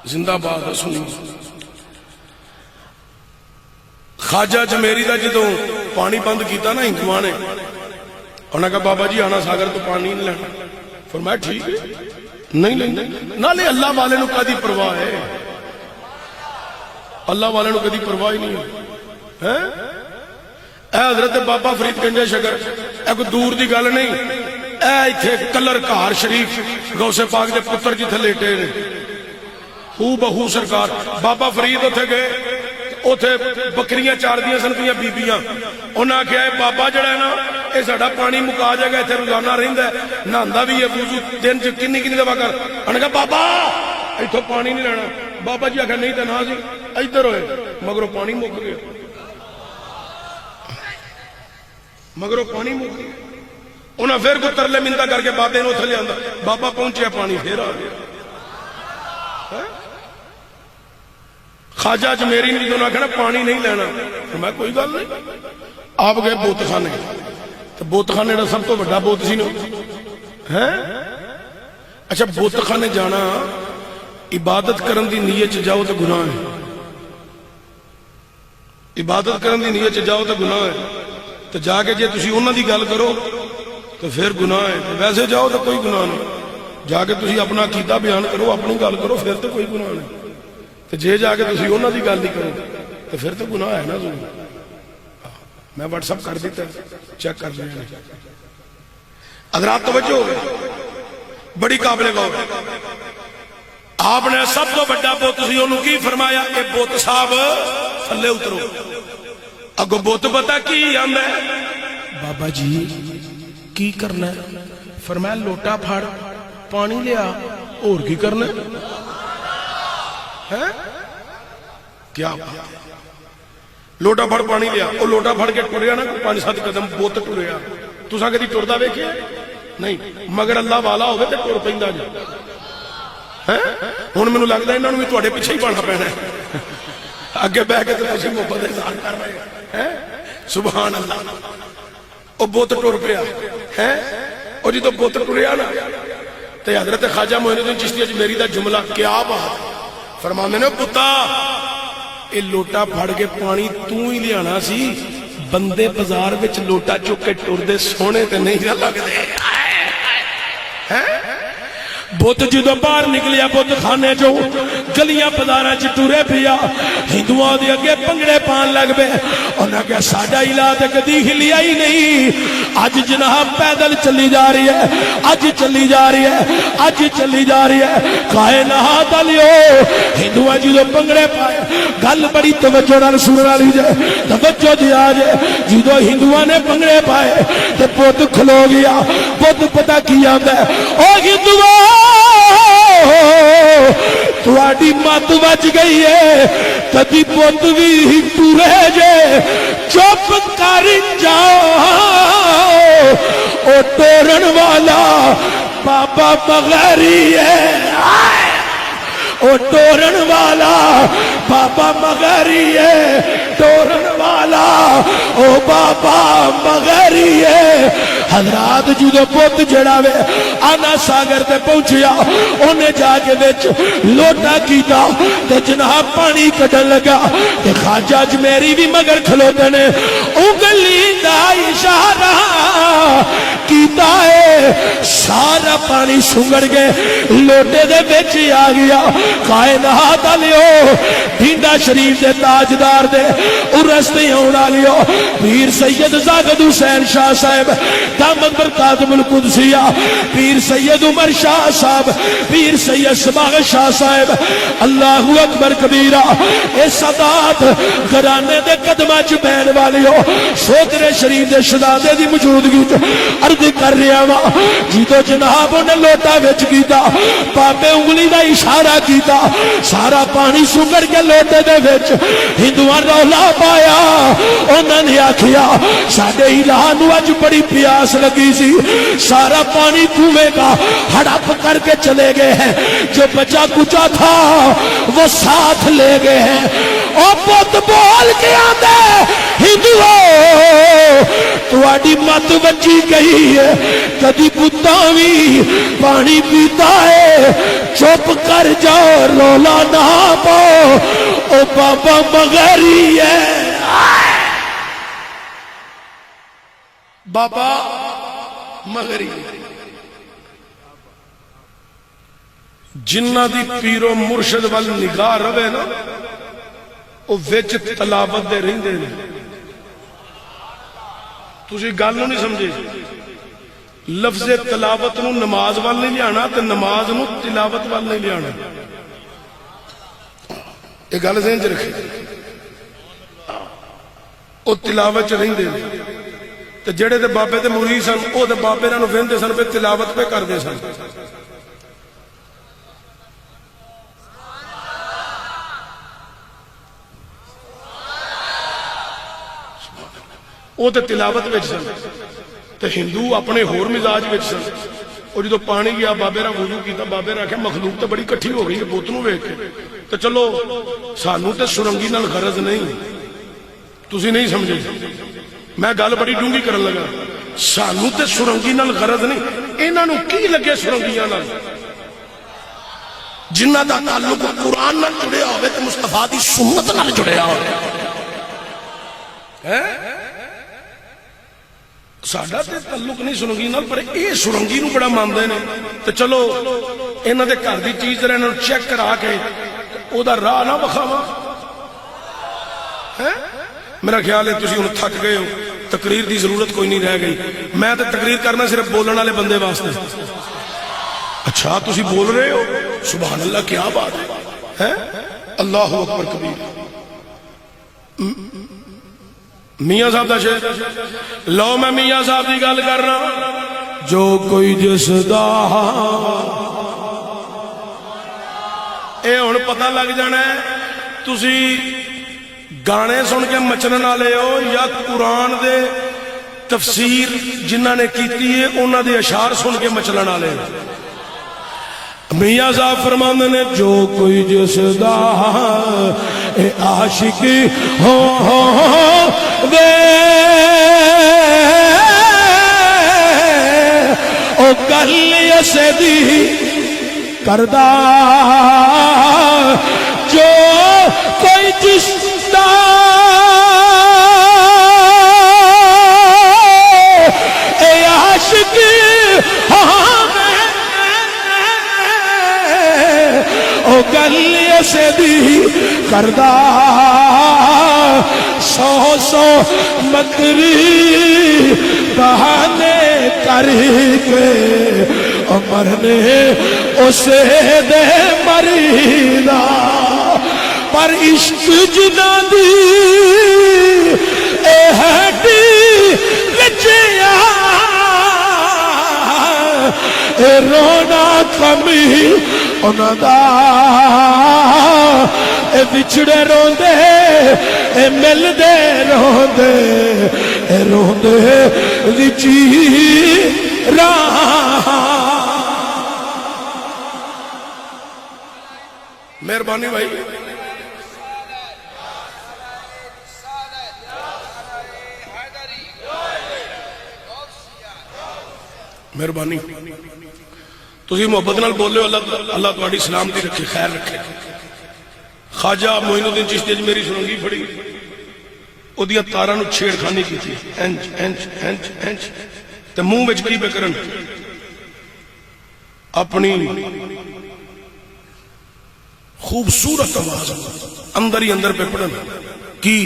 زندہ باد سنی خواجہ جمیری دا جدوں پانی بند کیتا نا ہندوؤں نے انہوں نے کہا بابا جی آنا ساگر تو پانی نہیں لینا فرمایا ٹھیک ہے نہیں لینا نالے اللہ والے نو کدی پرواہ ہے اللہ والے نو کدی پرواہ ہی نہیں ہے اے حضرت بابا فرید گنج شکر اے کوئی دور دی گل نہیں اے ایتھے کلر کار شریف غوث پاک دے پتر جتھے لیٹے نے ہو بہو سرکار بابا فرید اتھے گئے اتھے بکریاں چار دیاں سن پیاں بیبیاں انہاں آکھیا ہے بابا جڑا ہے نا اے ساڈا پانی مکا جائے گا اتھے روزانہ رہندا ہے نہاندا بھی ہے وضو دن چ کنی دفعہ کر انہاں کہا بابا ایتھوں پانی نہیں لینا بابا جی آکھیا نہیں تے نہ سی ادھر ہوئے مگروں پانی مک گیا مگروں پانی مک گیا انہاں پھر کوئی ترلے منتا کر کے بابے نو اتھے لے آندا بابا پہنچیا پانی پھر آ گیا خواجہ جمیری نے جدوں آکھیا پانی نہیں لینا میں کوئی گل نہیں آپ گئے بت خانے تو بت خانے دا سب تو بڑا بت سی نا ہے اچھا بت خانے جانا عبادت کرن دی نیت چ جاؤ تو گناہ ہے عبادت کرن دی نیت چ جاؤ تو گناہ ہے تو جا کے جے تسی انہاں دی گل کرو تو پھر گناہ ہے ویسے جاؤ تو کوئی گناہ نہیں جا کے تسی اپنا عقیدہ بیان کرو اپنی گل کرو پھر تو کوئی گناہ نہیں تو جے جا کے تسی انہاں دی گل نہیں کرو تو پھر تو گناہ ہے نا ضرور میں واٹس اپ کر دیتا چیک کر لیا حضرات توجہ ہو گئے بڑی قابل غور آپ نے سب تو بڑا بت سی انہوں کی فرمایا اے بت صاحب تھلے اترو اگو بت پتا کی آندا ہے بابا جی کی کرنا ہے فرمایا لوٹا پھڑ پانی لیا اور کی کرنا ہے کیا لوٹا پھڑ پانی لیا وہ لوٹا پھڑ کے ٹریا نا 5-7 قدم بت ٹریا تساں کدی ٹردا ویکھیا نہیں مگر اللہ والا ہوے تے ٹر پیندا جی ہن مینوں لگدا انہاں نوں بھی تواڈے پیچھے ہی بننا پینا ہے اگے بیٹھ کے تے تسی محبت اظہار کر رہے ہیں سبحان اللہ او بت ٹر پیا ہے او جدوں بت ٹریا نا تے حضرت خواجہ معین الدین چشتی اجمیری دا جملہ کیا بات فرماندے نے پتا اے لوٹا پھڑ کے پانی تو ہی لیانا سی بندے بازار وچ لوٹا چک کے ٹردے سونے تے نہیں لگدے بت جدوں باہر نکلیا بت خانے چو گلیاں بازاراں چ ٹرے پیا ہندوؤں دے اگے پنگڑے پان لگ پے انہاں کہا ساڈا علاج تے کدی ہلیا ہی نہیں اج جناب پیدل چلی جا رہی ہے اج چلی جا رہی ہے اج چلی جا رہی ہے کائنات لیو ہندوؤں جدوں پنگڑے پائے گل بڑی توجہ نال سنن والی جے توجہ دیا جے جدوں ہندوؤں نے پنگڑے پائے تے بت کھلو گیا بت پتہ کی آندا ہے او ہندوؤں تواڈی مت بچ گئی ہے کدی بت بھی ٹرے جے چپ کر جاؤ او ٹورن والا بابا مغری ہے او ٹورن والا بابا مغری ہے ٹورن والا او بابا مغری ہے حضرات جدو بت جڑا وے آنا ساگر تے پہنچیا انہیں جا کے وچ لوٹا کیتا تے جناب پانی کڈن لگا تے خواجہ اجمیری بھی مگر کھلوتے نے انگلی دا اشارہ کیتا ہے سارا پانی سنگڑ گئے لوٹے دے وچ آ گیا کائنات لیو ڈینڈا شریف دے تاجدار دے ارستے ہونا لیو پیر سید زاغد حسین شاہ صاحب دامت برکات القدسیہ پیر سید عمر شاہ صاحب پیر سید سباغ شاہ صاحب اللہ اکبر کبیرہ اے سادات گھرانے دے قدمہ چ بہن والیو سوترے شریف دے شہزادے دی موجودگی عرض کر رہا وا جدو جناب نے لوٹا وچ کیتا بابے انگلی دا اشارہ کیتا سارا پانی سنگڑ کے لوٹے دے وچ ہندوؤں رولا پایا انہوں نے آکھیا ساڈے الہ نو اج بڑی پیاس لگی سی سارا پانی کنویں کا ہڑپ کر کے چلے گئے ہیں جو بچا کچا تھا وہ ساتھ لے گئے ہیں اور بت بول کے آندے ہندوؤں تواڈی مت بچی گئی ہے کدی بتاں وی پانی پیتا ہے چپ کر جاؤ رولا نہ پاؤ او بابا مغری ہے بابا مغری جنہ دی پیرو مرشد وال نگاہ رہے نا وہ وچ تلاوت دے رہندے نے تسی گل نہیں سمجھے لفظ تلاوت نو نماز وال نہیں لیانا تے نماز نو تلاوت وال نہیں لیانا یہ گل ذہن چ رکھے وہ تلاوت چ رہندے نے تے جڑے تے بابے تے مرید سن او تے بابے نال وہندے سن پہ تلاوت پہ کردے سن وہ تے تلاوت وچ سن تے ہندو اپنے ہور مزاج وچ سن اور جدو پانی گیا بابے را وضو کیتا بابے را کہ مخلوق تے بڑی کٹھی ہو گئی ہے بت نو ویکھ کے تے چلو سانو تے سرنگی نال غرض نہیں تسی نہیں سمجھے میں گل بڑی ڈونگی کرن لگا سانو تے سرنگی نال غرض نہیں انہاں نو کی لگے سرنگیاں نال جنہ دا تعلق قرآن نال جڑیا ہوئے تے مصطفیٰ دی سنت نال جڑیا ہوئے ساڈا تے تعلق نہیں سرنگی نال پر اے سرنگی نو بڑا ماندے نے تے چلو انہاں دے گھر دی چیز رہن چیک کرا کے او دا راہ نہ وکھاواں میرا خیال ہے تسی ہن تھک گئے ہو تقریر دی ضرورت کوئی نہیں رہ گئی میں تے تقریر کرنا صرف بولن والے بندے واسطے اچھا تسی بول رہے ہو سبحان اللہ کیا بات ہے اللہ اکبر کبیر میاں صاحب دا شعر لو میں میاں صاحب دی گل کر رہا جو کوئی جس دا اے ہن پتہ لگ جانا ہے تسی گانے سن کے مچن والے ہو یا قرآن دے تفسیر جنہ نے کیتی ہے انہاں دے اشعار سن کے مچلن والے میاں صاحب فرماندے نے جو کوئی جس دا اے عاشق ہو وے او گل اسے دی کردا جو کوئی جس دا اے عاشق او گل اسے دی کردا سو سو مکری بہانے کر کے عمر نے اسے دے مریدا پر عشق جنہ دی اے ہڈی لچیا اے رونا کمی انہاں دا اے بچھڑے روندے اے ملدے روندے اے روندے وچی راہ مہربانی بھائی مہربانی تسی محبت نال بولے ہو اللہ تہاڈی سلامتی رکھے خیر رکھے خواجہ معین الدین چشتی میری سرنگی پھڑی او دیاں تاراں نو چھیڑ خانی کی تھی انج انج انج انج تے منہ وچ کی پہ کرن اپنی خوبصورت آواز اندر ہی اندر پہ پڑھن کی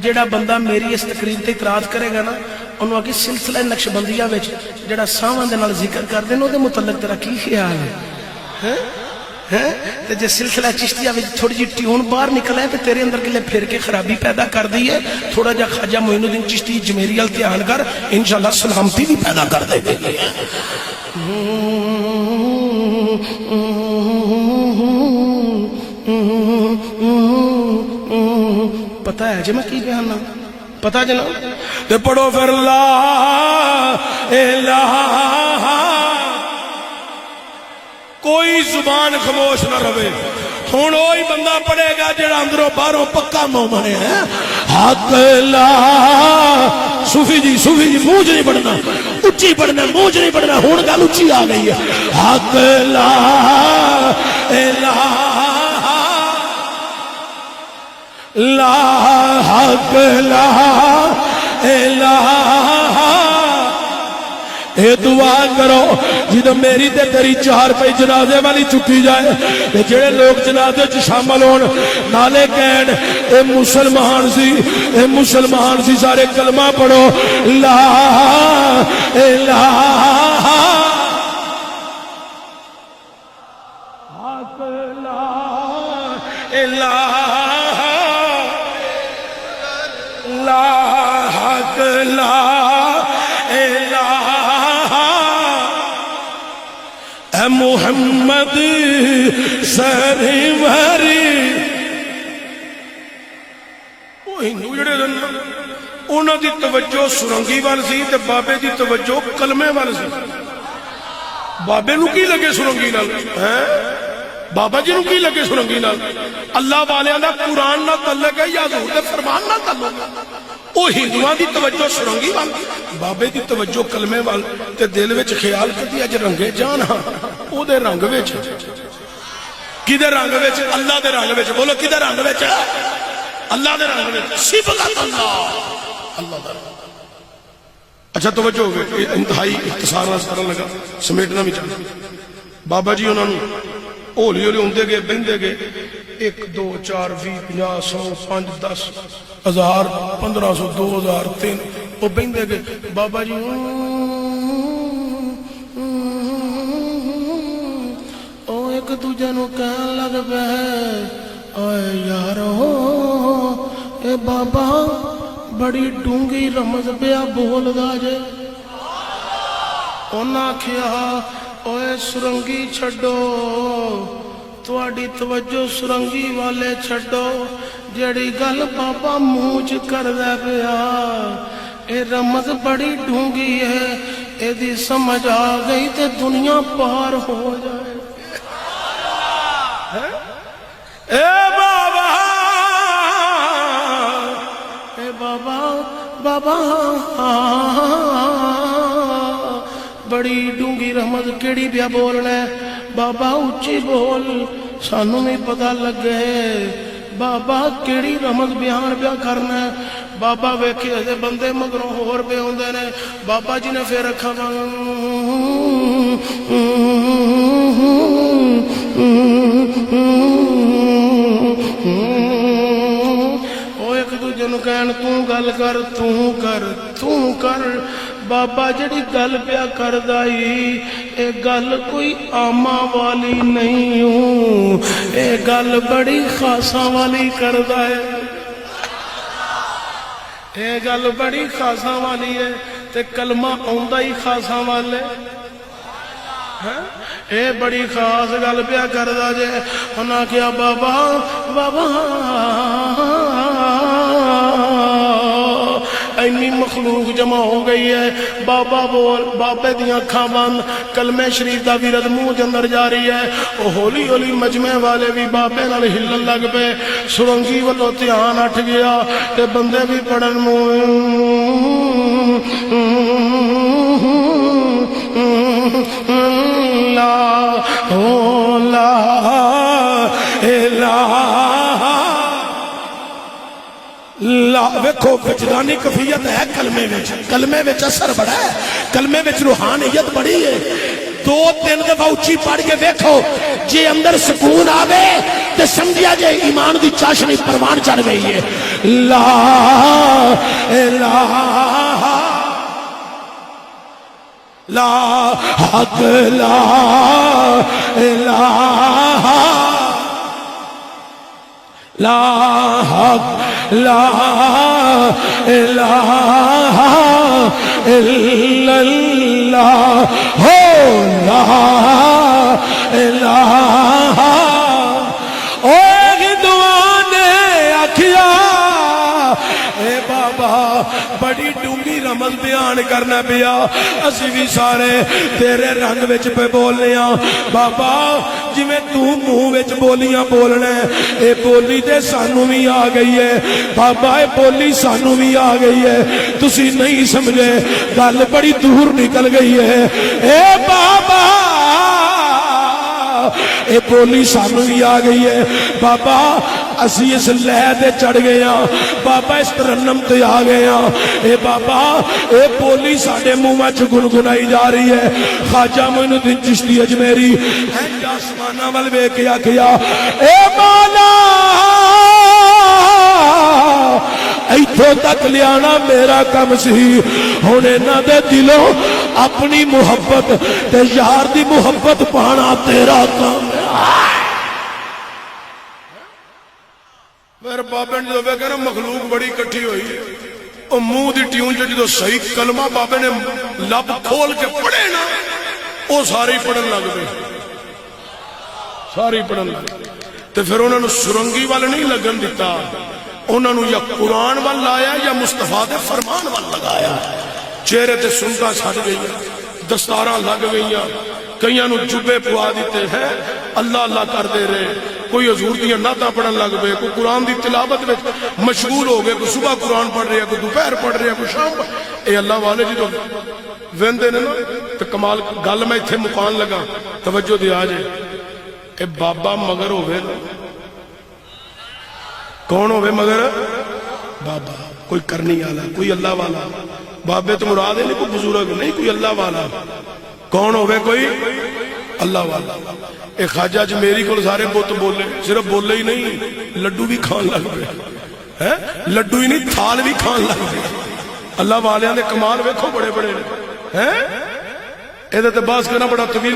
جڑا بندہ میری اس تقریر تے اعتراض کرے گا نا انہوں آگے سلسلہ نقش بندیہ وچ جڑا ساواں دے نال ذکر کر دے نو دے متعلق تیرا کی خیال ہے تے جے سلسلہ چشتیہ وچ تھوڑی جی ٹیون باہر نکل ہے تے تیرے اندر کے لئے پھر کے خرابی پیدا کر دی ہے تھوڑا جا خواجہ معین الدین چشتی جمیری التحان کر انشاءاللہ سلامتی بھی پیدا کر دے گی پتہ ہے جی میں کی بیان پتہ جناب تے پڑھو پھر لا الہ، کوئی زبان خاموش نہ رہے. ہن وہی بندہ پڑھے گا جڑا اندروں باہروں پکا مومن ہے. حق لا، صوفی جی منہ چ نہیں پڑھنا، اچھی پڑھنا، منہ چ نہیں پڑھنا. ہن گل اچھی آ گئی ہے. حق لا الہ لا، حق لا الہ. اے دعا کرو جدو میری تے تیری 4 پہ جنازے والی چکی جائے تے جڑے لوگ جنازے چ شامل ہون نالے کہن اے مسلمان سی سارے کلمہ پڑھو لا الہ حق لا الہ لا حق لا محمد سرور. جڑے انہاں دی توجہ سرنگی وال سی تے بابے دی توجہ کلمے وال سی. بابے نو کی لگے سرنگی نال؟ بابا جی نو کی لگے سرنگی نال؟ اللہ والیاں دا قرآن نال تعلق ہے یا حضور دے فرمان نال تعلق ہے؟ او ہندوؤں دی توجہ سرنگی وال، بابے دی توجہ کلمے وال. تے دل وچ خیال کردی اج رنگے جان ہاں او دے رنگ وچ. کدے رنگ وچ؟ اللہ دے رنگ وچ. بولو کدے رنگ وچ؟ اللہ دے رنگ وچ. صفات اللہ دا. اچھا توجہ ہو گئے. انتہائی اختصار نال کرن لگا، سمیٹنا بھی چاہتا. بابا جی انہاں نوں ہولی ہولی ہوندے گئے، بہندے گئے. 1 2 4 20 50 100 5 10 1000 1500 2000 3 وہ بہندے گئے. بابا جی او ایک دوجے نو کہن لگ پے اے یارو اے بابا بڑی ڈونگی رمز پیا بولدا جے. انہاں آکھیا اوے سرنگی چھڈو، تواڈی توجہ سرنگی والے چھڈو. جڑی گل بابا منہ چ کردا پیا اے رمز بڑی ڈونگی ہے، اے دی سمجھ آ گئی تے دنیا پار ہو جائے. اے بابا اے بابا بابا بڑی ڈونگی رحمت کیڑی پیا بولنا ہے؟ بابا اچھی بول سانو بھی پتہ لگے. بابا کیڑی رحمت بیان پیا کرنا ہے؟ بابا ویکھے ایسے بندے مگروں ہور پہ ہوندے نے. بابا جی نے پھر رکھا ایک دوجے نو کہن تو گل کر تو کر. بابا جڑی گل پیا کردائی اے گل کوئی عامہ والی نہیں ہوں، اے گل بڑی خاصا والی کردا ہے. اے گل بڑی خاصا والی ہے تے کلمہ آندا ہی خاصا والے. اے بڑی خاص گل پیا کردا جے. انہاں کیا بابا بابا اینی مخلوق جمع ہو گئی ہے. بابا بول، بابے دیاں اکھاں بند، کلمہ شریف دا ورد منہ دے اندر جاری ہے. او ہولی ہولی مجمع والے بھی بابے نال ہلن لگ پے. سرنگی والوں دھیان ہٹ گیا تے بندے بھی پڑھن لا لا. ویکھو وجدانی کفیت ہے کلمے وچ، کلمے وچ اثر بڑا ہے، کلمے وچ روحانیت بڑی ہے. 2-3 دفعہ اچھی پڑھ کے دیکھو جے اندر سکون آوے تے سمجھیا جے ایمان دی چاشنی پروان چڑھ گئی ہے. لا الہ لا حق لا الہ لا حق لا الہ الا اللہ لا الہ. او ایک دعا نے آکھیا بڑی ڈونگی رمز بیان کرنا پیا اسی بھی سارے تیرے رنگ وچ پہ بولنے ہاں بابا جی میں تو منہ وچ بولیاں بولنا ہے اے بولی تے سانو بھی آ گئی ہے بابا اے بولی سانو بھی آ گئی ہے تسی نہیں سمجھے گل بڑی دور نکل گئی ہے اے بابا اے بولی سانو بھی آ گئی ہے بابا اسی اس لہر دے چڑھ گئے ہاں بابا اس ترنم تے آ گئے ہاں اے بابا اے بولی ساڈے منہ وچ گنگنائی جا رہی ہے خواجہ معین الدین چشتی اجمیری اینج آسماناں ول ویکھ کے آکھیا اے مولا ایتھوں تک لیانا میرا کم سی ہن انہاں دے دلوں اپنی محبت تے یار دی محبت پانا تیرا کام ہے میرے بابے نے جو کہنا مخلوق بڑی کٹھی ہوئی او منہ دی ٹیون جو صحیح کلمہ بابے نے لب کھول کے پڑھے نا او سارے پڑھن لگ گئے سارے پڑھن لگ گئے تے پھر انہوں نے سرنگی والے نہیں لگن دیتا انہوں نے یا قرآن وال لایا یا مصطفیٰ دے فرمان وال لگایا چہرے تے سنتا چھڑ گئی دستاراں لگ گئی کئیاں نو جبے پوا دیتے ہیں اللہ اللہ کر دے رہے کوئی حضور دیاں نعتاں پڑھن لگ پئے کوئی قرآن دی تلاوت میں مشغول ہو گئے کوئی صبح قرآن پڑھ رہے کوئی دوپہر پڑھ رہے کوئی شام اے اللہ والے جی تو ویندے نے نا تے کمال گل میں ایتھے مکان لگا توجہ دے آ جائے اے بابا مگر ہوئے کون ہوئے مگر بابا کوئی کرنی والا کوئی اللہ والا بابے تو مراد ہے نہیں کوئی بزرگ نہیں کوئی اللہ والا کون ہوئے کوئی اللہ والا اے خواجہ اجمیری کو سارے بت بولے صرف بولے ہی نہیں لڈو بھی کھان لگ پئے لڈو ہی نہیں تھال بھی کھان لگ پئے اللہ والیاں دے کمال ویکھو بڑے بڑے ہیں اے تے بحث کرنا بڑا طویل